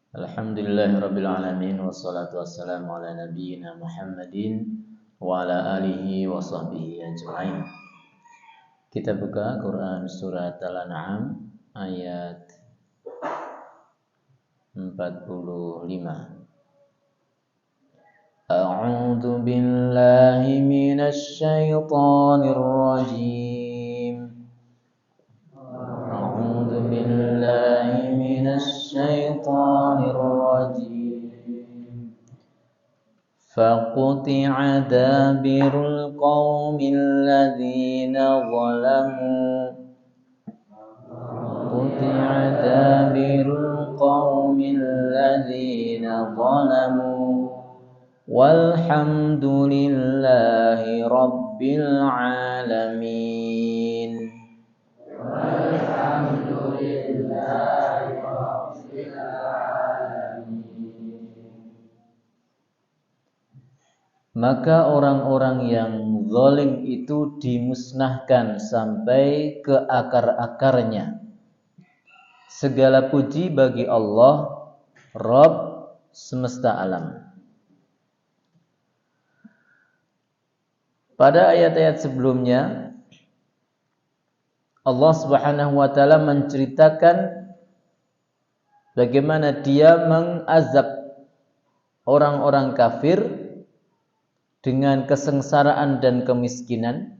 Alhamdulillahirabbil alamin wassalatu wassalamu ala nabiyyina Muhammadin wa ala alihi wa sahbihi ajma'in. Kita buka Quran surat Al-An'am ayat 45. A'udzu billahi minasy syaithanir rajim. A'udzu billahi minasy syaithanir rajim. فقطع دابر القوم الذين ظلموا قطع دابر القوم الذين ظلموا والحمد لله رب العالمين. والحمد لله رب العالمين. Maka orang-orang yang zalim itu dimusnahkan sampai ke akar-akarnya. Segala puji bagi Allah, Rabb semesta alam. Pada ayat-ayat sebelumnya Allah Subhanahu wa taala menceritakan bagaimana Dia mengazab orang-orang kafir dengan kesengsaraan dan kemiskinan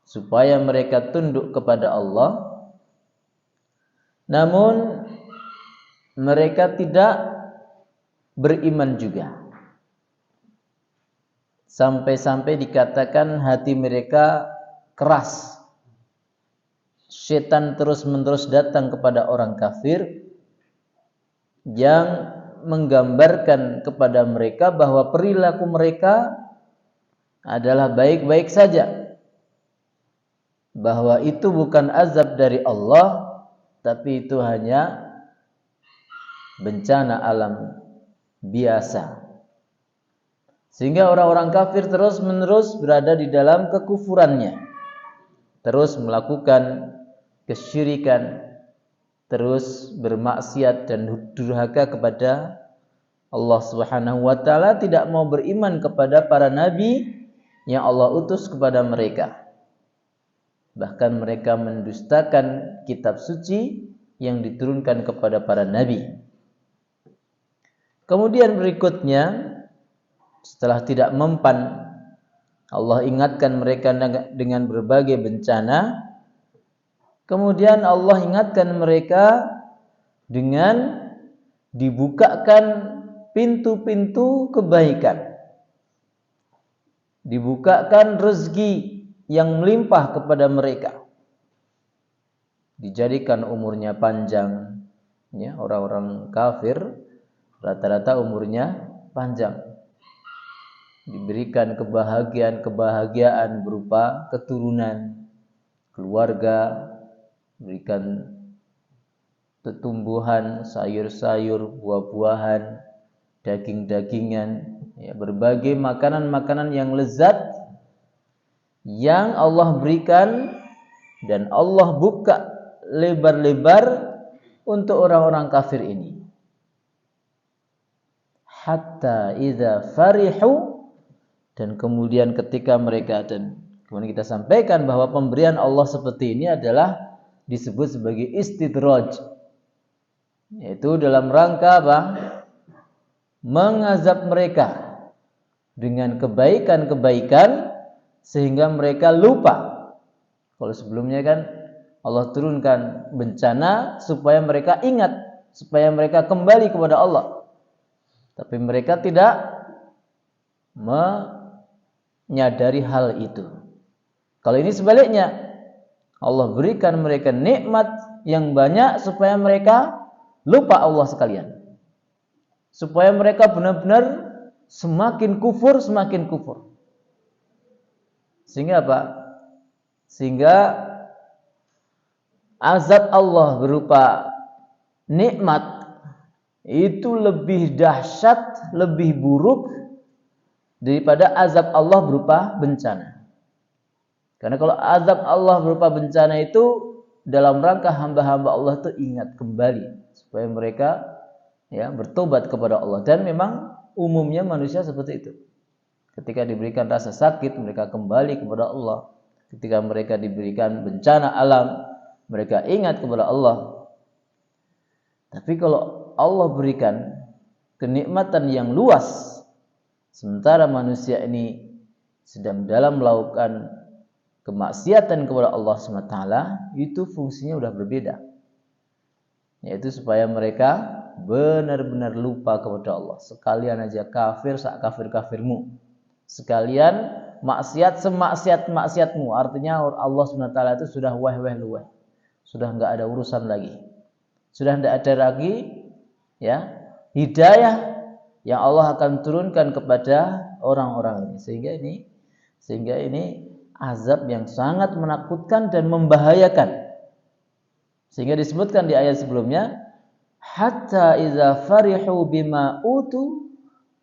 supaya mereka tunduk kepada Allah. Namun mereka tidak beriman juga. Sampai-sampai dikatakan hati mereka keras. Setan terus-menerus datang kepada orang kafir yang menggambarkan kepada mereka bahwa perilaku mereka adalah baik-baik saja. Bahwa itu bukan azab dari Allah, tapi itu hanya bencana alam biasa. Sehingga orang-orang kafir terus-menerus berada di dalam kekufurannya. Terus melakukan kesyirikan, terus bermaksiat dan durhaka kepada Allah Subhanahu wa taala, tidak mau beriman kepada para nabi yang Allah utus kepada mereka. Bahkan mereka mendustakan kitab suci yang diturunkan kepada para nabi. Kemudian berikutnya, setelah tidak mempan, Allah ingatkan mereka dengan berbagai bencana. Kemudian Allah ingatkan mereka dengan dibukakan pintu-pintu kebaikan. Dibukakan rezeki yang melimpah kepada mereka. Dijadikan umurnya panjang. Ya, orang-orang kafir rata-rata umurnya panjang. Diberikan kebahagiaan berupa keturunan, keluarga, berikan tumbuhan, sayur-sayur, buah-buahan, daging-dagingan, ya, berbagai makanan-makanan yang lezat yang Allah berikan dan Allah buka lebar-lebar untuk orang-orang kafir ini. Hatta idza farihu, dan kemudian ketika mereka, dan kemudian kita sampaikan bahwa pemberian Allah seperti ini adalah disebut sebagai istidraj, yaitu dalam rangka apa? Mengazab mereka dengan kebaikan-kebaikan sehingga mereka lupa. Kalau sebelumnya kan Allah turunkan bencana supaya mereka ingat, supaya mereka kembali kepada Allah. Tapi mereka tidak menyadari hal itu. Kalau ini sebaliknya, Allah berikan mereka nikmat yang banyak supaya mereka lupa Allah sekalian. Supaya mereka benar-benar semakin kufur. Sehingga apa? Sehingga azab Allah berupa nikmat itu lebih dahsyat, lebih buruk daripada azab Allah berupa bencana. Karena kalau azab Allah berupa bencana itu dalam rangka hamba-hamba Allah itu ingat kembali supaya mereka ya, bertobat kepada Allah. Dan memang umumnya manusia seperti itu. Ketika diberikan rasa sakit, mereka kembali kepada Allah. Ketika mereka diberikan bencana alam, mereka ingat kepada Allah. Tapi kalau Allah berikan kenikmatan yang luas, sementara manusia ini sedang dalam melakukan kemaksiatan kepada Allah SWT, itu fungsinya sudah berbeda. Yaitu supaya mereka benar-benar lupa kepada Allah. Sekalian aja kafir sak kafir-kafirmu. Sekalian maksiat semaksiat-maksiatmu. Artinya Allah SWT itu sudah weh-weh luweh. Sudah enggak ada urusan lagi. Sudah enggak ada lagi ya hidayah yang Allah akan turunkan kepada orang-orang ini. Sehingga ini azab yang sangat menakutkan dan membahayakan. Sehingga disebutkan di ayat sebelumnya, hatta idza farihu bima utu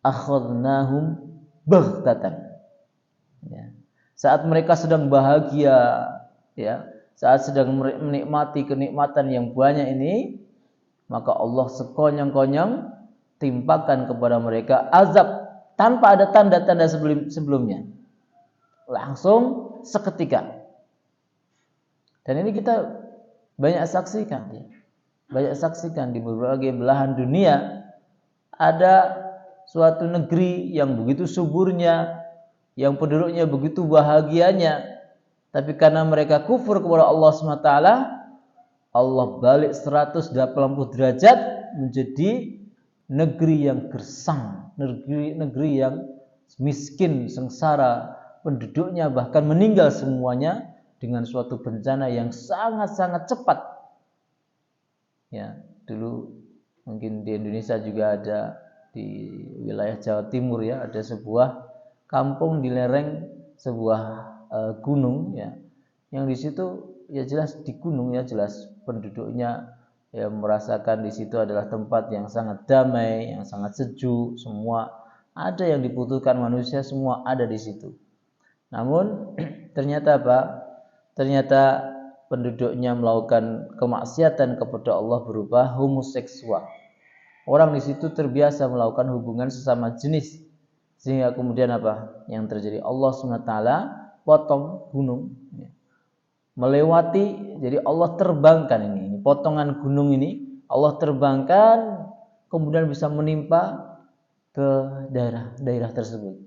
akhadnahum baghtatan. Ya. Saat mereka sedang bahagia, ya, saat sedang menikmati kenikmatan yang banyak ini, maka Allah sekonyong-konyong timpakan kepada mereka azab tanpa ada tanda-tanda sebelumnya. Langsung seketika. Dan ini kita banyak saksikan, ya. Banyak saksikan di berbagai belahan dunia. Ada suatu negeri yang begitu suburnya, yang penduduknya begitu bahagianya, tapi karena mereka kufur kepada Allah SWT, Allah balik 180 derajat menjadi negeri yang gersang, negeri yang miskin, sengsara, penduduknya bahkan meninggal semuanya dengan suatu bencana yang sangat-sangat cepat. Ya, dulu mungkin di Indonesia juga ada di wilayah Jawa Timur, ya, ada sebuah kampung di lereng sebuah gunung, ya, yang di situ ya jelas di gunung, ya jelas penduduknya ya merasakan di situ adalah tempat yang sangat damai, yang sangat sejuk, semua ada yang dibutuhkan manusia semua ada di situ. Namun ternyata apa? Ternyata penduduknya melakukan kemaksiatan kepada Allah berupa homoseksual. Orang di situ terbiasa melakukan hubungan sesama jenis, sehingga kemudian apa yang terjadi? Allah SWT potong gunung, melewati, jadi Allah terbangkan ini potongan gunung ini Allah terbangkan, kemudian bisa menimpa ke daerah tersebut.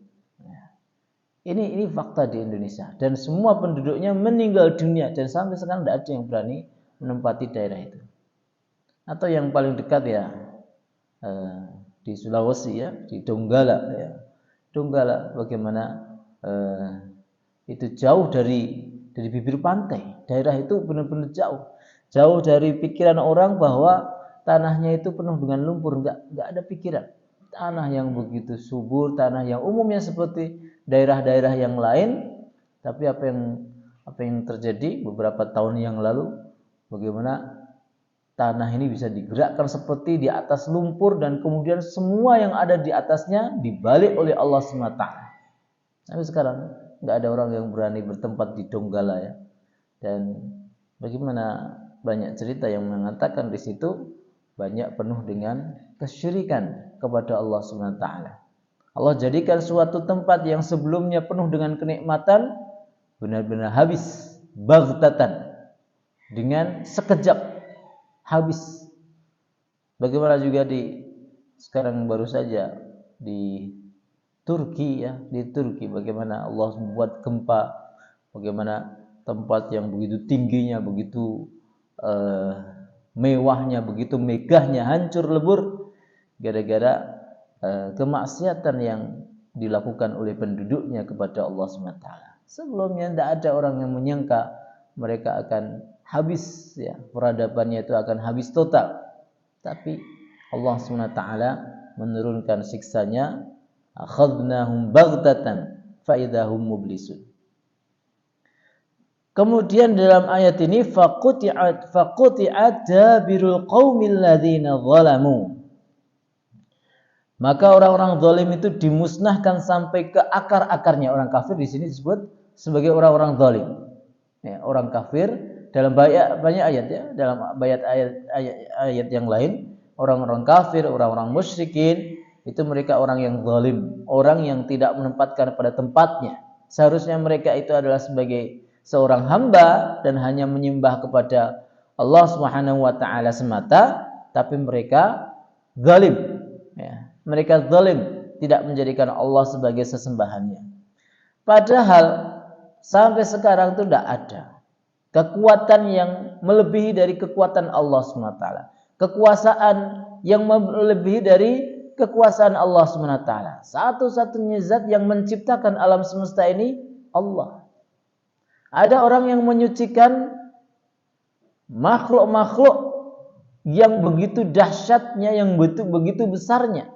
Ini fakta di Indonesia, dan semua penduduknya meninggal dunia, dan sampai sekarang tidak ada yang berani menempati daerah itu. Atau yang paling dekat ya di Sulawesi, ya, di Donggala, ya. Donggala bagaimana itu jauh dari bibir pantai. Daerah itu benar-benar jauh dari pikiran orang bahwa tanahnya itu penuh dengan lumpur, enggak ada pikiran. Tanah yang begitu subur, tanah yang umumnya seperti daerah-daerah yang lain, tapi apa yang terjadi beberapa tahun yang lalu, bagaimana tanah ini bisa digerakkan seperti di atas lumpur, dan kemudian semua yang ada di atasnya dibalik oleh Allah SWT. Sampai sekarang nggak ada orang yang berani bertempat di Donggala, ya. Dan bagaimana banyak cerita yang mengatakan di situ banyak penuh dengan kesyirikan kepada Allah SWT. Allah jadikan suatu tempat yang sebelumnya penuh dengan kenikmatan benar-benar habis, baghtatan, dengan sekejap habis. Bagaimana juga sekarang baru saja di Turki, ya, di Turki bagaimana Allah membuat gempa, bagaimana tempat yang begitu tingginya, begitu mewahnya, begitu megahnya hancur lebur gara-gara kemaksiatan yang dilakukan oleh penduduknya kepada Allah SWT. Sebelumnya tidak ada orang yang menyangka mereka akan habis, ya, peradabannya itu akan habis total. Tapi Allah SWT menurunkan siksanya, akhadnahum baghtatan fa idahum mublisun. Kemudian dalam ayat ini faquti'at dabirul qaumil ladzina zalamu. Maka orang-orang zalim itu dimusnahkan sampai ke akar-akarnya. Orang kafir di sini disebut sebagai orang-orang zalim. Ya, orang kafir dalam banyak ayat, ya, dalam ayat yang lain Orang-orang kafir, orang-orang musyrikin, itu mereka orang yang zalim, orang yang tidak menempatkan pada tempatnya. Seharusnya mereka itu adalah sebagai seorang hamba dan hanya menyembah kepada Allah Subhanahu wa taala semata, tapi mereka zalim. Ya, mereka zalim, tidak menjadikan Allah sebagai sesembahannya. Padahal sampai sekarang itu tidak ada kekuatan yang melebihi dari kekuatan Allah SWT. Kekuasaan yang melebihi dari kekuasaan Allah SWT. Satu-satunya zat yang menciptakan alam semesta ini Allah. Ada orang yang menyucikan makhluk-makhluk yang begitu dahsyatnya, yang begitu besarnya.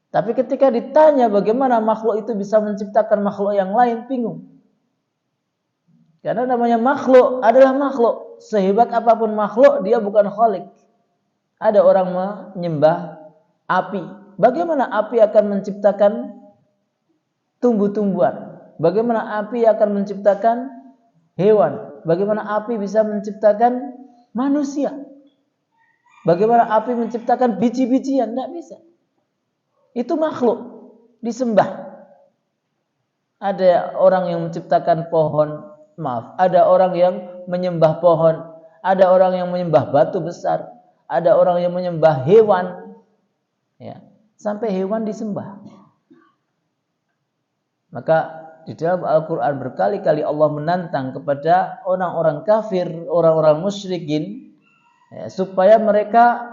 Tapi ketika ditanya bagaimana makhluk itu bisa menciptakan makhluk yang lain, bingung. Karena namanya makhluk adalah makhluk. Sehebat apapun makhluk, dia bukan khalik. Ada orang menyembah api. Bagaimana api akan menciptakan tumbuh-tumbuhan? Bagaimana api akan menciptakan hewan? Bagaimana api bisa menciptakan manusia? Bagaimana api menciptakan biji-bijian? Tidak bisa. Itu makhluk, disembah. Ada orang yang menciptakan pohon, ada orang yang menyembah pohon, ada orang yang menyembah batu besar, ada orang yang menyembah hewan, ya, sampai hewan disembah. Maka di dalam Al-Quran berkali-kali Allah menantang kepada orang-orang kafir, orang-orang musyrikin, ya, supaya mereka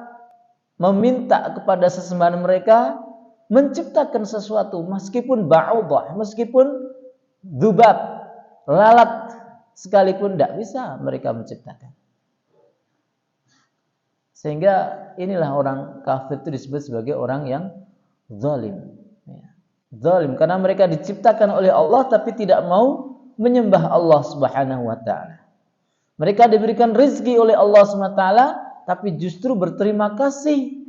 meminta kepada sesembahan mereka menciptakan sesuatu, meskipun ba'udah, meskipun dzubab, lalat sekalipun tidak bisa mereka menciptakan. Sehingga inilah orang kafir itu disebut sebagai orang yang zalim. Zalim karena mereka diciptakan oleh Allah tapi tidak mau menyembah Allah Subhanahu wa taala. Mereka diberikan rezeki oleh Allah Subhanahu wa taala tapi justru berterima kasih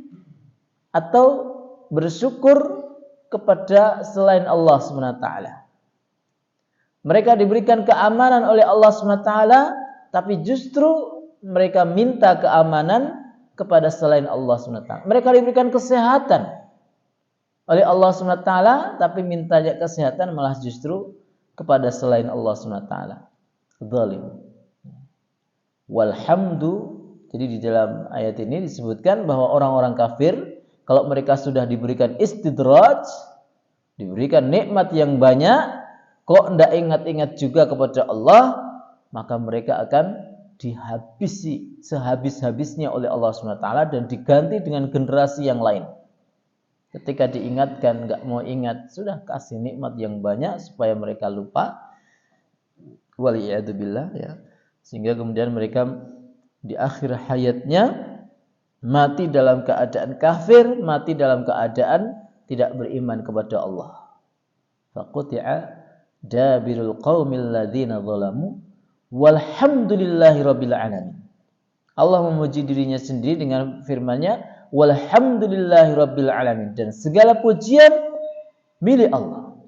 atau bersyukur kepada selain Allah Subhanahu wa taala. Mereka diberikan keamanan oleh Allah SWT, tapi justru mereka minta keamanan kepada selain Allah SWT. Mereka diberikan kesehatan oleh Allah SWT, tapi minta kesehatan malah justru kepada selain Allah SWT. Zalim. Walhamdu. Jadi di dalam ayat ini disebutkan bahwa orang-orang kafir, kalau mereka sudah diberikan istidraj, diberikan nikmat yang banyak, kok tidak ingat-ingat juga kepada Allah, maka mereka akan dihabisi sehabis-habisnya oleh Allah SWT dan diganti dengan generasi yang lain. Ketika diingatkan enggak mau ingat, sudah kasih nikmat yang banyak supaya mereka lupa. Waliyadzubillah, ya. Sehingga kemudian mereka di akhir hayatnya mati dalam keadaan kafir, mati dalam keadaan tidak beriman kepada Allah. Faquti'a dabirul qaumil ladzina zalamu walhamdulillahi rabbil alamin. Allah memuji dirinya sendiri dengan firman-Nya walhamdulillahi rabbil alamin, dan segala pujian milik Allah.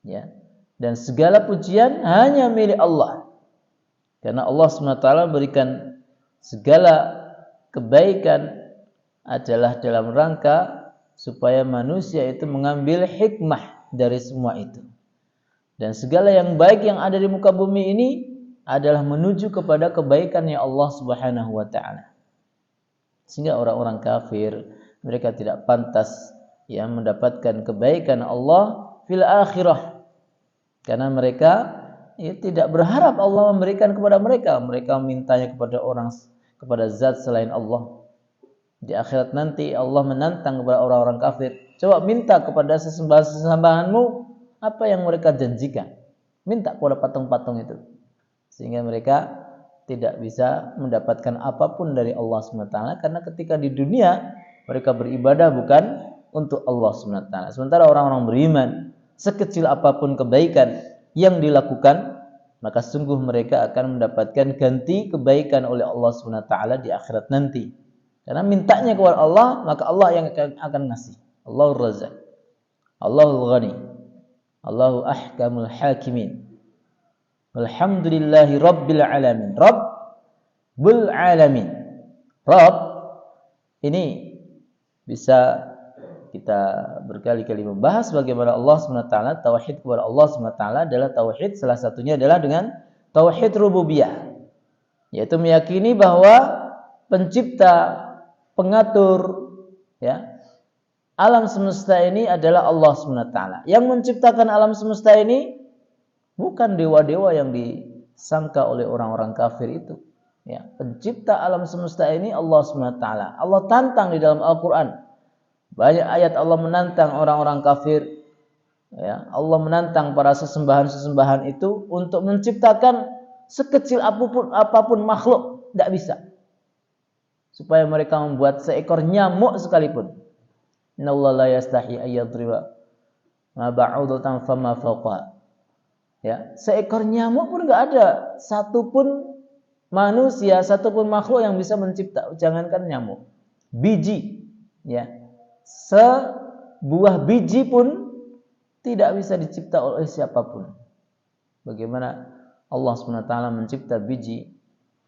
Ya. Dan segala pujian hanya milik Allah. Karena Allah SWT berikan segala kebaikan adalah dalam rangka supaya manusia itu mengambil hikmah dari semua itu. Dan segala yang baik yang ada di muka bumi ini adalah menuju kepada kebaikannya Allah Subhanahu wa taala. Sehingga orang-orang kafir mereka tidak pantas ya mendapatkan kebaikan Allah fil akhirah. Karena mereka ya, tidak berharap Allah memberikan kepada mereka. Mereka mintanya kepada zat selain Allah. Di akhirat nanti Allah menantang kepada orang-orang kafir, coba minta kepada sesembahan-sesembahanmu apa yang mereka janjikan. Minta kepada patung-patung itu. Sehingga mereka tidak bisa mendapatkan apapun dari Allah SWT. Karena ketika di dunia mereka beribadah bukan untuk Allah SWT. Sementara orang-orang beriman, sekecil apapun kebaikan yang dilakukan, maka sungguh mereka akan mendapatkan ganti kebaikan oleh Allah SWT di akhirat nanti. Karena mintanya kepada Allah, maka Allah yang akan ngasih. Allahur Razzaq, Allahul Ghani, Allahu ahkamul hakimin. Alhamdulillahi rabbil alamin. Rabbul alamin. Rabb Ini bisa kita berkali-kali membahas bagaimana Allah SWT, tauhid kepada Allah SWT adalah tauhid, salah satunya adalah dengan tauhid rububiyah, yaitu meyakini bahwa pencipta, pengatur, ya, alam semesta ini adalah Allah SWT. Yang menciptakan alam semesta ini bukan dewa-dewa yang disangka oleh orang-orang kafir itu. Ya, pencipta alam semesta ini Allah SWT. Allah tantang di dalam Al-Quran. Banyak ayat Allah menantang orang-orang kafir. Ya, Allah menantang para sesembahan-sesembahan itu untuk menciptakan sekecil apapun makhluk. Tidak bisa. Supaya mereka membuat seekor nyamuk sekalipun. Innallaha la yastahi ayyadriba ma ba'udatan fama fawqa. Ya, seekor nyamuk pun enggak ada satupun manusia, satupun makhluk yang bisa mencipta, jangankan nyamuk. Biji, ya. Sebuah biji pun tidak bisa dicipta oleh siapapun. Bagaimana Allah SWT mencipta biji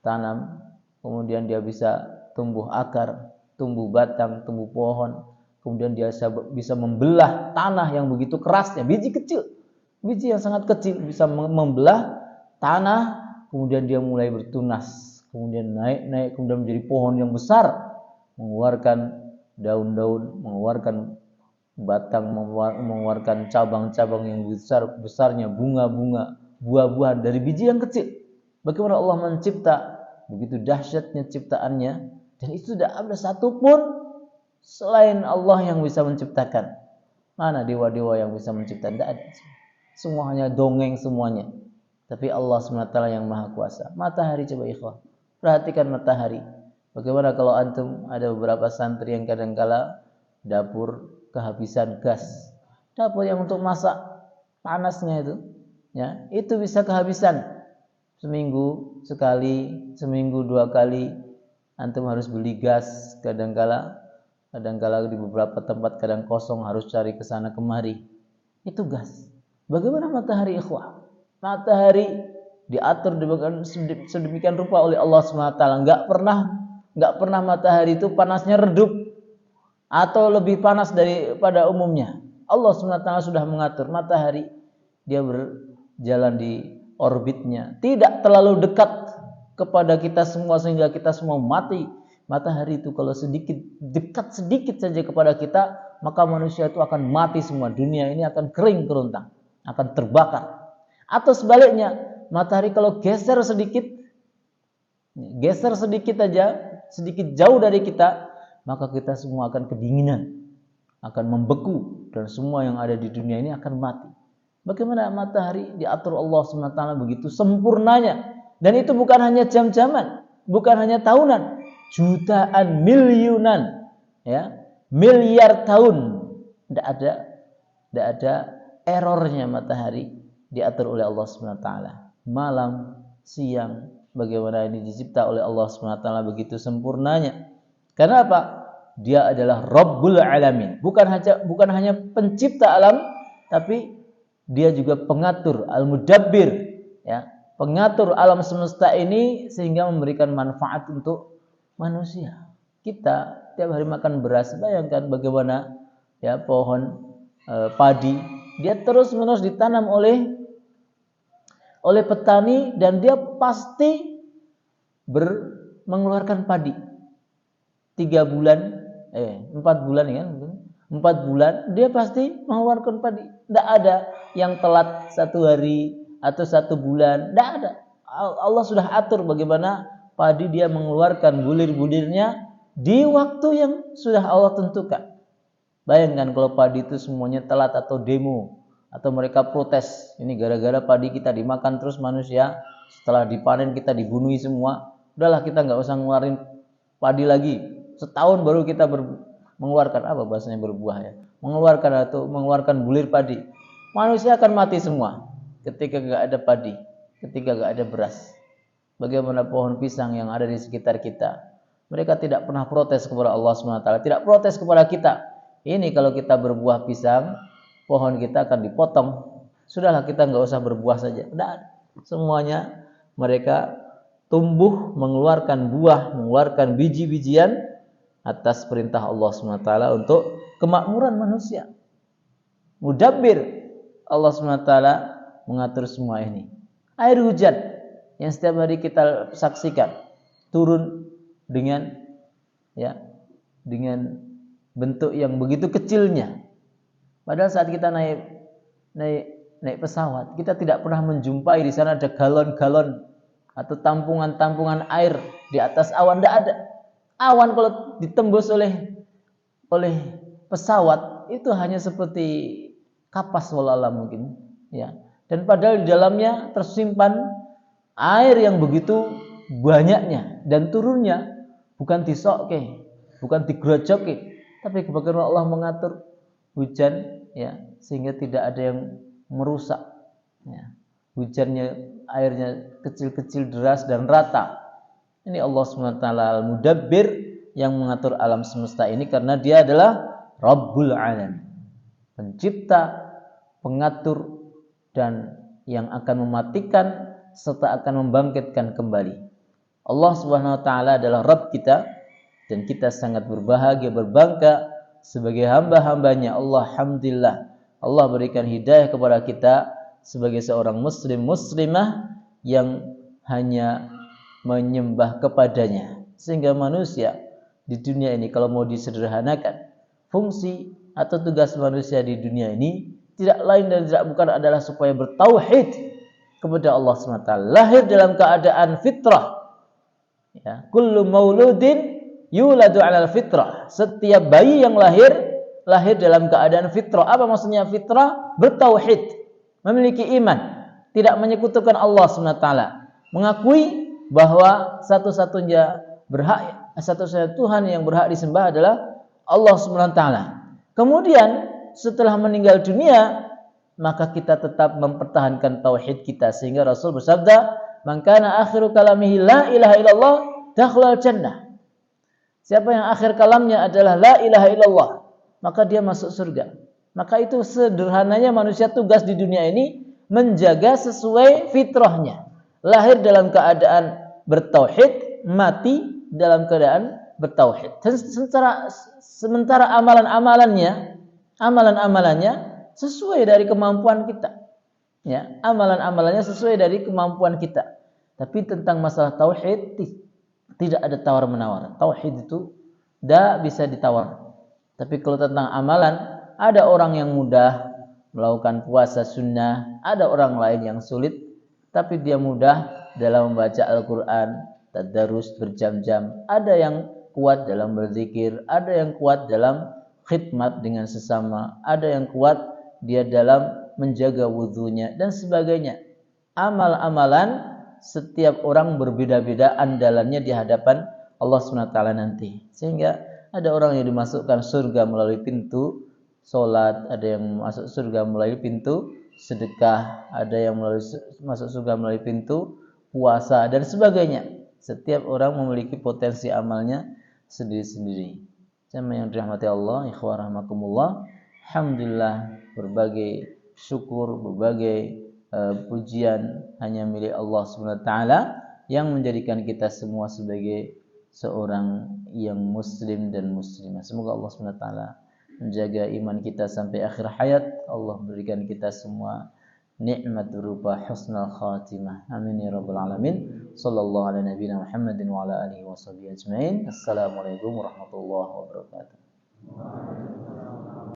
tanam, kemudian dia bisa tumbuh akar, tumbuh batang, tumbuh pohon, kemudian dia bisa membelah tanah yang begitu kerasnya, biji kecil, biji yang sangat kecil bisa membelah tanah, kemudian dia mulai bertunas, kemudian naik, kemudian menjadi pohon yang besar, mengeluarkan daun-daun, mengeluarkan batang, mengeluarkan cabang-cabang yang besarnya bunga-bunga, buah-buahan dari biji yang kecil. Bagaimana Allah mencipta, begitu dahsyatnya ciptaannya, dan itu tidak ada satupun selain Allah yang bisa menciptakan. Mana dewa-dewa yang bisa menciptakan? Tidak ada. Semua hanya dongeng semuanya. Tapi Allah SWT yang maha kuasa. Matahari, coba ikhwah, perhatikan matahari. Bagaimana kalau antum ada beberapa santri yang kadangkala dapur kehabisan gas. Dapur yang untuk masak panasnya itu, ya, itu bisa kehabisan. Seminggu sekali, seminggu 2 kali antum harus beli gas. Kadangkala di beberapa tempat kadang kosong, harus cari ke sana kemari. Itu gas. Bagaimana matahari, ikhwah? Matahari diatur sedemikian rupa oleh Allah SWT. Enggak pernah matahari itu panasnya redup atau lebih panas daripada umumnya. Allah SWT sudah mengatur matahari, dia berjalan di orbitnya, tidak terlalu dekat kepada kita semua sehingga kita semua mati. Matahari itu kalau dekat sedikit saja kepada kita, maka manusia itu akan mati semua. Dunia ini akan kering kerontang, akan terbakar. Atau sebaliknya, matahari kalau geser sedikit aja, sedikit jauh dari kita, maka kita semua akan kedinginan, akan membeku, dan semua yang ada di dunia ini akan mati. Bagaimana matahari diatur Allah SWT begitu sempurnanya. Dan itu bukan hanya jam-jaman, bukan hanya tahunan, jutaan, miliunan, ya, miliar tahun. Tidak ada errornya matahari diatur oleh Allah SWT. Malam, siang, bagaimana ini dicipta oleh Allah SWT begitu sempurnanya. Karena apa? Dia adalah Rabbul Alamin. Bukan hanya pencipta alam, tapi dia juga pengatur, al-mudabbir, ya, pengatur alam semesta ini sehingga memberikan manfaat untuk manusia. Kita tiap hari makan beras, bayangkan bagaimana, ya, pohon padi, dia terus-menerus ditanam oleh petani, dan dia pasti mengeluarkan padi 4 bulan, ya, 4 bulan dia pasti mengeluarkan padi. Tidak ada yang telat 1 hari atau 1 bulan, tidak ada. Allah sudah atur bagaimana padi dia mengeluarkan bulir-bulirnya di waktu yang sudah Allah tentukan. Bayangkan kalau padi itu semuanya telat atau demo, atau mereka protes, ini gara-gara padi kita dimakan terus manusia, setelah dipanen kita dibunuh semua, udahlah kita nggak usah ngeluarin padi lagi, setahun baru kita mengeluarkan, apa bahasanya, berbuah, ya, mengeluarkan bulir padi. Manusia akan mati semua ketika nggak ada padi, ketika nggak ada beras. Bagaimana pohon pisang yang ada di sekitar kita, mereka tidak pernah protes kepada Allah SWT, tidak protes kepada kita. Ini kalau kita berbuah pisang, pohon kita akan dipotong. Sudahlah, kita nggak usah berbuah saja. Semuanya mereka tumbuh, mengeluarkan buah, mengeluarkan biji-bijian atas perintah Allah SWT untuk kemakmuran manusia. Mudabbir, Allah SWT mengatur semua ini. Air hujan yang setiap hari kita saksikan turun dengan bentuk yang begitu kecilnya. Padahal saat kita naik pesawat, kita tidak pernah menjumpai di sana ada galon-galon atau tampungan-tampungan air di atas awan. Tidak ada. Awan kalau ditembus oleh pesawat itu hanya seperti kapas walala mungkin, ya. Dan padahal di dalamnya tersimpan air yang begitu banyaknya dan turunnya bukan disokke, bukan digrojoki, tapi bagaimana Allah mengatur hujan, ya, sehingga tidak ada yang merusak, ya. Hujannya, airnya kecil-kecil, deras dan rata. Ini Allah SWT Al-Mudabbir yang mengatur alam semesta ini karena Dia adalah Rabbul Alamin, pencipta, pengatur, dan yang akan mematikan serta akan membangkitkan kembali. Allah Subhanahu wa taala adalah Rabb kita dan kita sangat berbahagia, berbangga sebagai hamba-hambanya Allah. Alhamdulillah, Allah berikan hidayah kepada kita sebagai seorang muslim muslimah yang hanya menyembah kepadanya. Sehingga manusia di dunia ini kalau mau disederhanakan, fungsi atau tugas manusia di dunia ini tidak lain dan tidak bukan adalah supaya bertauhid kepada Allah SWT. Lahir dalam keadaan fitrah. Ya, kullu mauludin yuladu 'alal fitrah. Setiap bayi yang lahir dalam keadaan fitrah. Apa maksudnya fitrah? Bertauhid, memiliki iman, tidak menyekutukan Allah SWT, mengakui bahwa satu-satunya Tuhan yang berhak disembah adalah Allah SWT. Kemudian setelah meninggal dunia, maka kita tetap mempertahankan tauhid kita, sehingga Rasul bersabda, "Man kana akhiru kalamihi la ilaha illallah dakhalal jannah." Siapa yang akhir kalamnya adalah la ilaha illallah, maka dia masuk surga. Maka itu sederhananya manusia tugas di dunia ini menjaga sesuai fitrahnya. Lahir dalam keadaan bertauhid, mati dalam keadaan bertauhid. Sementara amalan-amalannya sesuai dari kemampuan kita. Ya, amalan-amalannya sesuai dari kemampuan kita. Tapi tentang masalah tauhid tidak ada tawar-menawar. Tauhid itu tidak bisa ditawar. Tapi kalau tentang amalan, ada orang yang mudah melakukan puasa sunnah, ada orang lain yang sulit, tapi dia mudah dalam membaca Al-Quran, tadarus berjam-jam. Ada yang kuat dalam berzikir, ada yang kuat dalam khidmat dengan sesama, ada yang kuat dia dalam menjaga wudunya dan sebagainya. Amal-amalan setiap orang berbeda-beda andalannya di hadapan Allah SWT nanti. Sehingga ada orang yang dimasukkan surga melalui pintu salat, ada yang masuk surga melalui pintu sedekah, ada yang masuk surga melalui pintu puasa dan sebagainya. Setiap orang memiliki potensi amalnya sendiri-sendiri. Sama yang dirahmati Allah, ikhwah rahmakumullah. Alhamdulillah, berbagai syukur, berbagai pujian hanya milik Allah SWT yang menjadikan kita semua sebagai seorang yang muslim dan muslimah. Semoga Allah SWT menjaga iman kita sampai akhir hayat. Allah berikan kita semua nikmat berupa husnul khatimah. Amin ya rabbal alamin. Sallallahu ala nabiyina Muhammadin wa ala alihi wa sahbihi ajmain. Assalamualaikum warahmatullahi wabarakatuh.